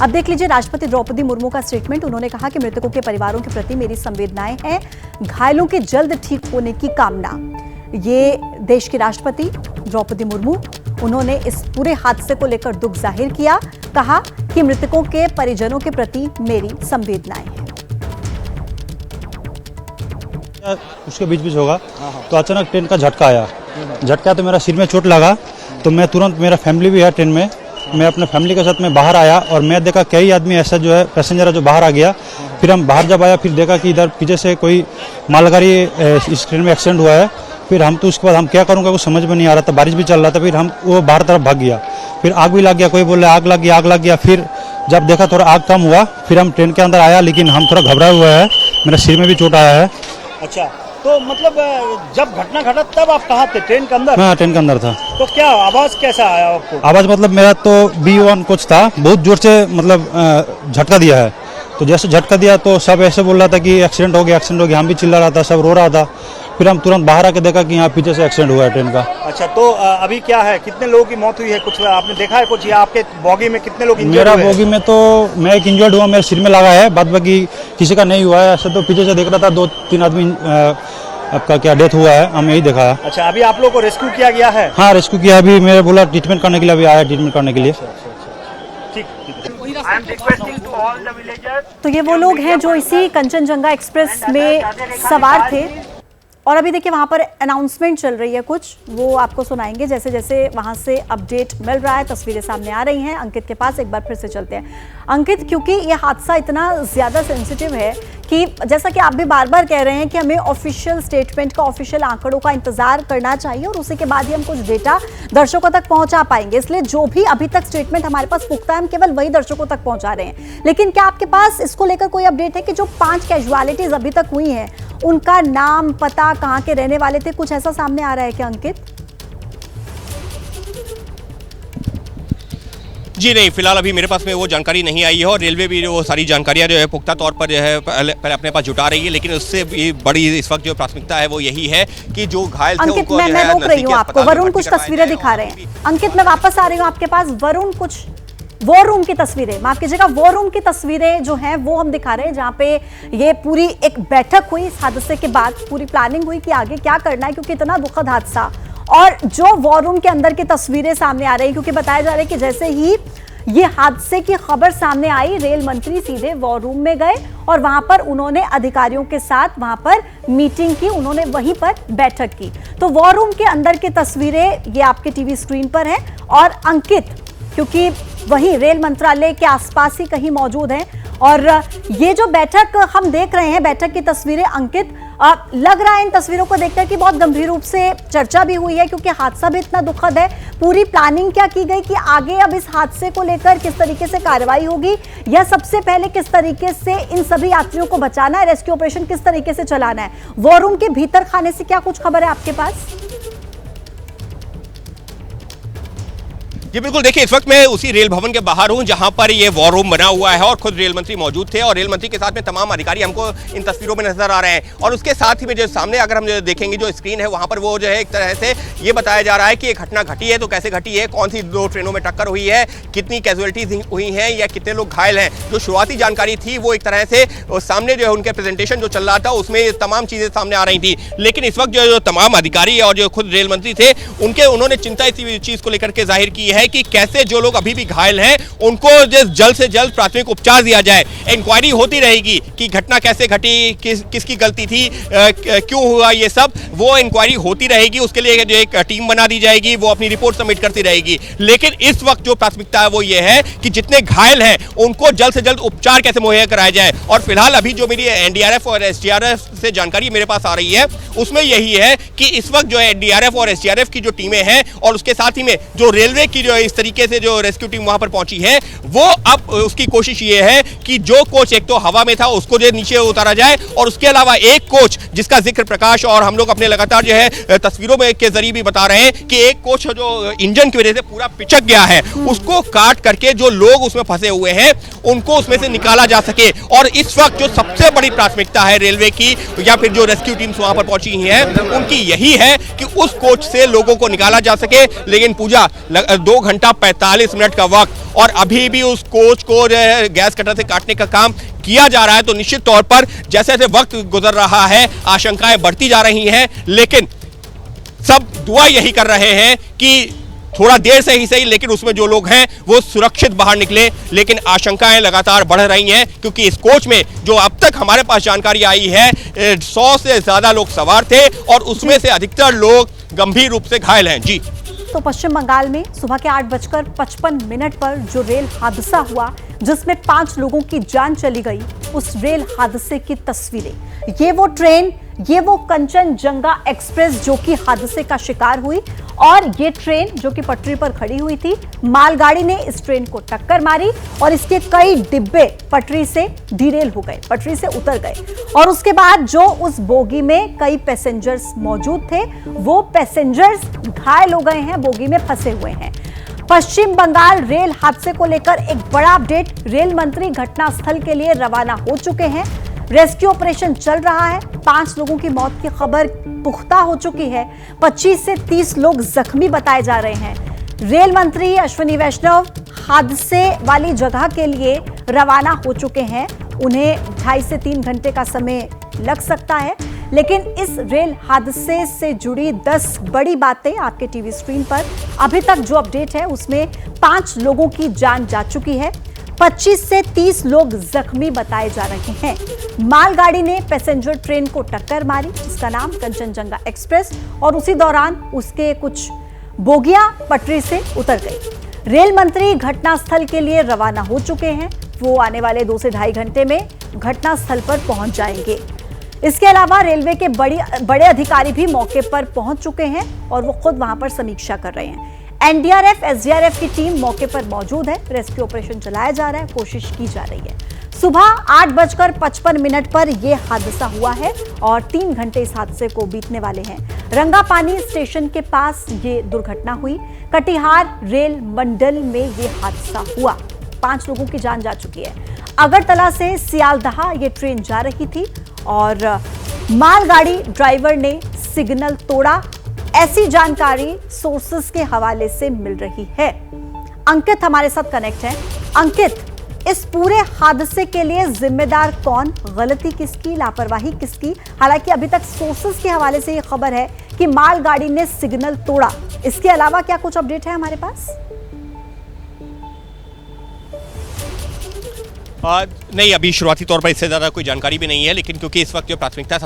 अब देख लीजिए राष्ट्रपति द्रौपदी मुर्मू का स्टेटमेंट। उन्होंने कहा कि मृतकों के परिवारों के प्रति मेरी संवेदनाएं हैं, घायलों के जल्द ठीक होने की कामना। ये देश की राष्ट्रपति द्रौपदी मुर्मू, उन्होंने इस पूरे हादसे को लेकर दुख जाहिर किया, कहा कि मृतकों के परिजनों के प्रति मेरी संवेदनाएं हैं। उसके बीच होगा तो अचानक ट्रेन का झटका आया, तो मेरा सिर में चोट लगा, तो मैं तुरंत, मेरा फैमिली भी है ट्रेन में, मैं अपने फैमिली के साथ में बाहर आया और मैं देखा कई आदमी ऐसा जो है पैसेंजर है जो बाहर आ गया। फिर हम बाहर जब आया फिर देखा कि इधर पीछे से कोई मालगाड़ी इस ट्रेन में एक्सीडेंट हुआ है। फिर हम तो उसके बाद हम क्या करूँगा वो समझ में नहीं आ रहा था, बारिश भी चल रहा था। फिर हम वो बाहर तरफ भाग गया, फिर आग भी लग गया, कोई बोले आग लग गया। फिर जब देखा थोड़ा आग कम हुआ फिर हम ट्रेन के अंदर आया, लेकिन हम थोड़ा घबराए हुए हैं, मेरा सिर में भी चोट आया है। अच्छा, तो मतलब जब घटना घटा तब आप कहाँ थे? ट्रेन के अंदर? हाँ, ट्रेन के अंदर था। तो क्या आवाज कैसा आया आपको? आवाज मतलब मेरा तो B1 कोच था, बहुत जोर से मतलब झटका दिया है। तो जैसे झटका दिया तो सब ऐसे बोल रहा था कि एक्सीडेंट हो गया। हम भी चिल्ला रहा था, सब रो रहा था। फिर हम तुरंत बाहर आके देखा कि यहाँ पीछे से एक्सीडेंट हुआ है ट्रेन का। अच्छा, तो अभी क्या है, कितने लोगों की मौत हुई है? कुछ आपने देखा है कुछ, या आपके बोगी में कितने लोग इंजर्ड हुए? मेरा बोगी में तो मैं एक इंजर्ड हुआ, मेरे सिर में लगा है, बाद बाकी किसी का नहीं हुआ है। ऐसे तो पीछे से देख रहा था 2-3 आदमी आपका क्या डेथ हुआ है, हम यही देखा है। अच्छा, अभी आप लोगों को रेस्क्यू किया गया है? हाँ, रेस्क्यू किया। अभी मेरे बोला ट्रीटमेंट करने के लिए, अभी आया ट्रीटमेंट करने के लिए। तो ये वो लोग हैं जो इसी कंचनजंगा एक्सप्रेस में सवार थे और अभी देखिए वहां पर अनाउंसमेंट चल रही है कुछ, वो आपको सुनाएंगे जैसे जैसे वहां से अपडेट मिल रहा है, तस्वीरें सामने आ रही हैं। अंकित के पास एक बार फिर से चलते हैं। अंकित, क्योंकि ये हादसा इतना ज्यादा सेंसिटिव है कि जैसा कि आप भी बार बार कह रहे हैं कि हमें ऑफिशियल स्टेटमेंट का, ऑफिशियल आंकड़ों का इंतजार करना चाहिए और उसी के बाद ही हम कुछ डेटा दर्शकों तक पहुंचा पाएंगे। इसलिए जो भी अभी तक स्टेटमेंट हमारे पास पुख्ता है, हम केवल वही दर्शकों तक पहुंचा रहे हैं। लेकिन क्या आपके पास इसको लेकर कोई अपडेट है कि जो 5 कैजुअलिटीज अभी तक हुई हैं, उनका नाम, पता, कहां के रहने वाले थे, कुछ ऐसा सामने आ रहा है क्या अंकित? जी नहीं, फिलहाल अभी मेरे पास में वो जानकारी नहीं आई है और रेलवे भी वो सारी जानकारियां जो है पुख्ता तौर पर जो है पहले अपने पास जुटा रही है। लेकिन उससे भी बड़ी इस वक्त जो प्राथमिकता है वो यही है कि जो घायल थे उनको मैं रोक रही हूँ आपको, वरुण कुछ तस्वीरें दिखा रहे हैं। अंकित, मैं वापस आ रही हूँ आपके पास। वरुण, कुछ वॉर रूम की तस्वीरें, माफ कीजिएगा, वॉर रूम की तस्वीरें जो हैं वो हम दिखा रहे हैं, जहां पे ये पूरी एक बैठक हुई इस हादसे के बाद, पूरी प्लानिंग हुई कि आगे क्या करना है, क्योंकि इतना दुखद हादसा। और जो वॉर रूम के अंदर की तस्वीरें सामने आ रही है, क्योंकि बताया जा रहा है कि जैसे ही ये हादसे की खबर सामने आई, रेल मंत्री सीधे वॉर रूम में गए और वहां पर उन्होंने अधिकारियों के साथ वहां पर मीटिंग की, उन्होंने वहीं पर बैठक की। तो वॉर रूम के अंदर की तस्वीरें ये आपके टीवी स्क्रीन पर है। और अंकित, क्योंकि वहीं रेल मंत्रालय के आसपास ही कहीं मौजूद हैं और ये जो बैठक हम देख रहे हैं, बैठक की तस्वीरें अंकित, लग रहा है इन तस्वीरों को देखकर कि बहुत गंभीर रूप से चर्चा भी हुई है, क्योंकि हादसा भी इतना दुखद है। पूरी प्लानिंग क्या की गई कि आगे अब इस हादसे को लेकर किस तरीके से कार्रवाई होगी, या सबसे पहले किस तरीके से इन सभी यात्रियों को बचाना है, रेस्क्यू ऑपरेशन किस तरीके से चलाना है? वॉर रूम के भीतर खाने से क्या कुछ खबर है आपके पास? जी बिल्कुल, देखिए इस वक्त मैं उसी रेल भवन के बाहर हूं जहां पर ये वॉर रूम बना हुआ है और खुद रेल मंत्री मौजूद थे और रेल मंत्री के साथ में तमाम अधिकारी हमको इन तस्वीरों में नजर आ रहे हैं। और उसके साथ ही में जो सामने अगर हम जो देखेंगे जो स्क्रीन है वहां पर वो जो है एक तरह से ये बताया जा रहा है कि ये घटना घटी है तो कैसे घटी है, कौन सी 2 ट्रेनों में टक्कर हुई है, कितनी कैजुअलिटीज हुई हैं या कितने लोग घायल हैं। जो शुरुआती जानकारी थी वो एक तरह से सामने जो है उनके प्रेजेंटेशन जो चल रहा था उसमें तमाम चीजें सामने आ रही थी। लेकिन इस वक्त जो तमाम अधिकारी और जो खुद रेल मंत्री थे उन्होंने चिंता इसी चीज को लेकर के जाहिर की है कि कैसे जो लोग अभी भी घायल हैं उनको जल्द से जल्द प्राथमिक उपचार दिया जाए। इंक्वायरी होती रहेगी कि घटना कैसे घटी, किसकी गलती थी, क्यों हुआ, ये सब वो इंक्वायरी होती रहेगी। उसके लिए जो एक टीम बना दी जाएगी, वो अपनी रिपोर्ट सबमिट करती रहेगी। लेकिन इस वक्त जो प्राथमिकता है वो ये है कि जितने घायल हैं उनको जल्द से जल्द उपचार कैसे मुहैया कराया जाए। और फिलहाल अभी जो मेरी NDRF और SDRF से जानकारी मेरे पास आ रही है उसमें यही है कि इस वक्त जो है NDRF और SDRF की जो टीमें हैं और उसके साथ ही में जो रेलवे की जो इस तरीके से जो रेस्क्यू टीम वहां पर पहुंची है, वो अब उसकी कोशिश ये है कि जो कोच एक तो हवा में था उसको जो नीचे उतारा जाए और उसके अलावा एक कोच जिसका जिक्र प्रकाश और हम लोग अपने लगातार जो है तस्वीरों में के जरिए भी बता रहे हैं कि एक कोच जो इंजन की वजह से पूरा पिचक गया है, उसको काट करके जो लोग उसमें फंसे हुए हैं उनको उसमें से निकाला जा सके। और इस वक्त जो सबसे बड़ी प्राथमिकता है रेलवे की या फिर जो रेस्क्यू टीम्स वहां पर पहुंची हैं उनकी यही है कि उस कोच से लोगों को निकाला जा सके। लेकिन पूजा 2 घंटा 45 मिनट का वक्त और अभी भी उस कोच को गैस कटर से काटने का काम किया जा रहा है। तो निश्चित तौर पर जैसे जैसे वक्त गुजर रहा है आशंकाएं बढ़ती जा रही हैं, लेकिन सब दुआ यही कर रहे हैं कि थोड़ा देर से ही सही लेकिन उसमें जो लोग हैं वो सुरक्षित बाहर निकले। लेकिन आशंकाएं लगातार बढ़ रही हैं क्योंकि इस कोच में जो अब तक हमारे पास जानकारी आई है 100 से ज्यादा लोग सवार थे और उसमें से अधिकतर लोग गंभीर रूप से घायल हैं। जी, तो पश्चिम बंगाल में सुबह के 8:55 पर जो रेल हादसा हुआ जिसमें 5 लोगों की जान चली गई, उस रेल हादसे की तस्वीरें, ये वो ट्रेन, ये वो कंचनजंगा एक्सप्रेस जो कि हादसे का शिकार हुई और ये ट्रेन जो कि पटरी पर खड़ी हुई थी, मालगाड़ी ने इस ट्रेन को टक्कर मारी और इसके कई डिब्बे पटरी से डिरेल हो गए, पटरी से उतर गए और उसके बाद जो उस बोगी में कई पैसेंजर्स मौजूद थे वो पैसेंजर्स घायल हो गए हैं, बोगी में फंसे हुए हैं। पश्चिम बंगाल रेल हादसे को लेकर एक बड़ा अपडेट, रेल मंत्री घटनास्थल के लिए रवाना हो चुके हैं। रेस्क्यू ऑपरेशन चल रहा है। 5 लोगों की मौत की खबर पुख्ता हो चुकी है। 25 से 30 लोग जख्मी बताए जा रहे हैं। रेल मंत्री अश्विनी वैष्णव हादसे वाली जगह के लिए रवाना हो चुके हैं। उन्हें 2.5 से 3 घंटे का समय लग सकता है, लेकिन इस रेल हादसे से जुड़ी 10 बड़ी बातें आपके टीवी स्क्रीन पर। अभी तक जो अपडेट है उसमें 5 लोगों की जान जा चुकी है, 25 से 30 लोग जख्मी बताए जा रहे हैं। मालगाड़ी ने पैसेंजर ट्रेन को टक्कर मारी जिसका नाम कंचनजंगा एक्सप्रेस और उसी दौरान उसके कुछ बोगियां पटरी से उतर गई। रेल मंत्री घटनास्थल के लिए रवाना हो चुके हैं। वो आने वाले 2 से 2.5 घंटे में घटनास्थल पर पहुंच जाएंगे। इसके अलावा रेलवे के बड़े अधिकारी भी मौके पर पहुंच चुके हैं और वो खुद वहां पर समीक्षा कर रहे हैं। एनडीआरएफ, एसडीआरएफ की टीम मौके पर मौजूद है। रेस्क्यू ऑपरेशन चलाया जा रहा है, कोशिश की जा रही है। सुबह 8:55 पर यह हादसा हुआ है और 3 घंटे इस हादसे को बीतने वाले हैं। रंगापानी स्टेशन के पास ये दुर्घटना हुई। कटिहार रेल मंडल में यह हादसा हुआ। 5 लोगों की जान जा चुकी है। अगरतला से सियालदह ये ट्रेन जा रही थी और मालगाड़ी ड्राइवर ने सिग्नल तोड़ा, ऐसी जानकारी सोर्सेस के हवाले से मिल रही है। अंकित हमारे साथ कनेक्ट है। अंकित, इस पूरे हादसे के लिए जिम्मेदार कौन, गलती किसकी, लापरवाही किसकी? हालांकि अभी तक सोर्सेस के हवाले से यह खबर है कि मालगाड़ी ने सिग्नल तोड़ा। इसके अलावा क्या कुछ अपडेट है हमारे पास? नहीं, अभी शुरुआती तौर पर इससे ज़्यादा कोई जानकारी भी नहीं है, लेकिन क्योंकि इस वक्त जो प्राथमिकता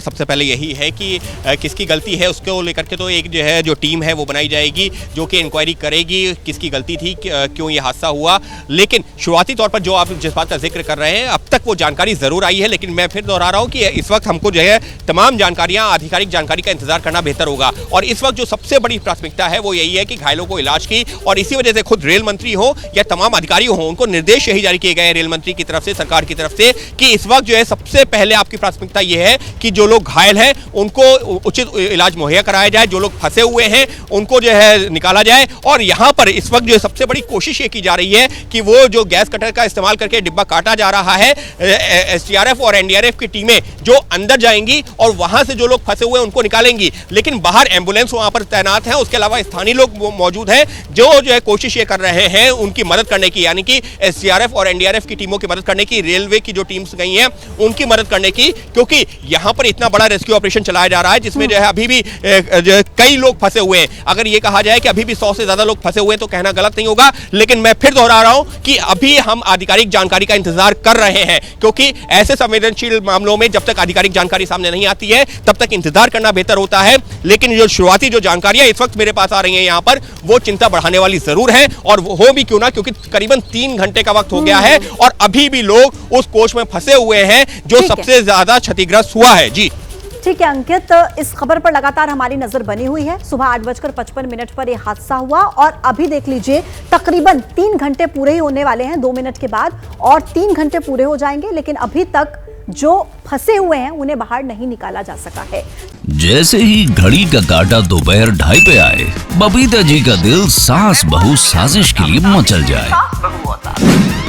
सबसे पहले यही है कि किसकी गलती है उसको लेकर के तो एक जो है जो टीम है वो बनाई जाएगी जो कि इंक्वायरी करेगी किसकी गलती थी, क्यों ये हादसा हुआ। लेकिन शुरुआती तौर पर जो आप जिस बात का जिक्र कर रहे हैं अब तक वो जानकारी ज़रूर आई है, लेकिन मैं फिर दोहरा रहा हूँ कि इस वक्त हमको जो है तमाम जानकारियाँ, आधिकारिक जानकारी का इंतजार करना बेहतर होगा। और इस वक्त जो सबसे बड़ी प्राथमिकता है वो यही है कि घायलों को इलाज की, और इसी वजह से खुद रेल मंत्री हो या तमाम अधिकारी हो उनको निर्देश यही जारी किए गए हैं रेल मंत्री की तरफ से, सरकार की तरफ से, कि इस वक्त जो है सबसे पहले आपकी प्राथमिकता यह है कि जो लोग घायल हैं उनको उचित इलाज मुहैया कराया जाए, जो लोग फंसे हुए हैं उनको जो है निकाला जाए। और यहां पर इस वक्त जो है सबसे बड़ी कोशिश ये की जा रही है कि वो जो गैस कटर का इस्तेमाल करके डिब्बा काटा जा रहा है, एसडीआरएफ और एनडीआरएफ की टीमें जो अंदर जाएंगी और वहां से जो लोग फंसे हुए हैं उनको निकालेंगी, लेकिन बाहर एम्बुलेंस वहां पर तैनात है। उसके अलावा स्थानीय लोग मौजूद हैं जो है कोशिश ये कर रहे हैं उनकी मदद करने की, यानी कि एसडीआरएफ और एनडीआरएफ की टीमों की मदद करने की, रेलवे की जो टीम्स गई हैं उनकी मदद करने की, क्योंकि यहां पर इतना बड़ा रेस्क्यू ऑपरेशन चलाया जा रहा है जिसमें जो है अभी भी कई लोग फंसे हुए हैं। अगर ये कहा जाए कि अभी भी 100 से ज्यादा लोग फंसे हुए हैं तो कहना गलत नहीं होगा, लेकिन मैं फिर दोहरा रहा हूं कि अभी हम आधिकारिक जानकारी का इंतजार कर रहे हैं, क्योंकि ऐसे संवेदनशील मामलों में जब तक आधिकारिक जानकारी सामने नहीं आती है तब तक इंतजार करना बेहतर होता है। लेकिन जो शुरुआती जो जानकारियां इस वक्त मेरे पास आ रही हैं यहां पर, वो चिंता बढ़ाने वाली जरूर है, और वो हो भी क्यों ना, क्योंकि करीबन 3 घंटे का वक्त हो गया है और अभी भी लोग उस कोच में फंसे हुए हैं जो सबसे ज्यादा क्षतिग्रस्त हुआ है। जी ठीक है अंकित, इस खबर पर लगातार हमारी नजर बनी हुई है। सुबह 8:55 पर यह हादसा हुआ और अभी देख लीजिए तकरीबन 3 घंटे पूरे ही होने वाले हैं, 2 मिनट के बाद और 3 घंटे पूरे हो जाएंगे, लेकिन अभी तक जो फंसे हुए हैं उन्हें बाहर नहीं निकाला जा सका है। जैसे ही घड़ी का काटा दोपहर 2:30 पे आए, बबीता जी का दिल सास बहू साजिश के लिए मचल जाए।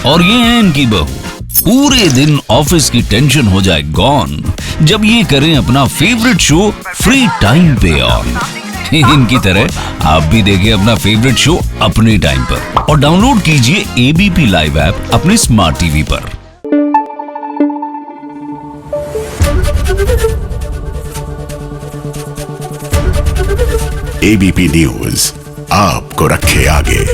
और ये है इनकी बहू, पूरे दिन ऑफिस की टेंशन हो जाए गॉन जब ये करें अपना फेवरेट शो फ्री टाइम पे ऑन। इनकी तरह आप भी देखिए अपना फेवरेट शो अपने टाइम पर और डाउनलोड कीजिए एबीपी लाइव ऐप अपने स्मार्ट टीवी पर। एबीपी न्यूज आपको रखे आगे।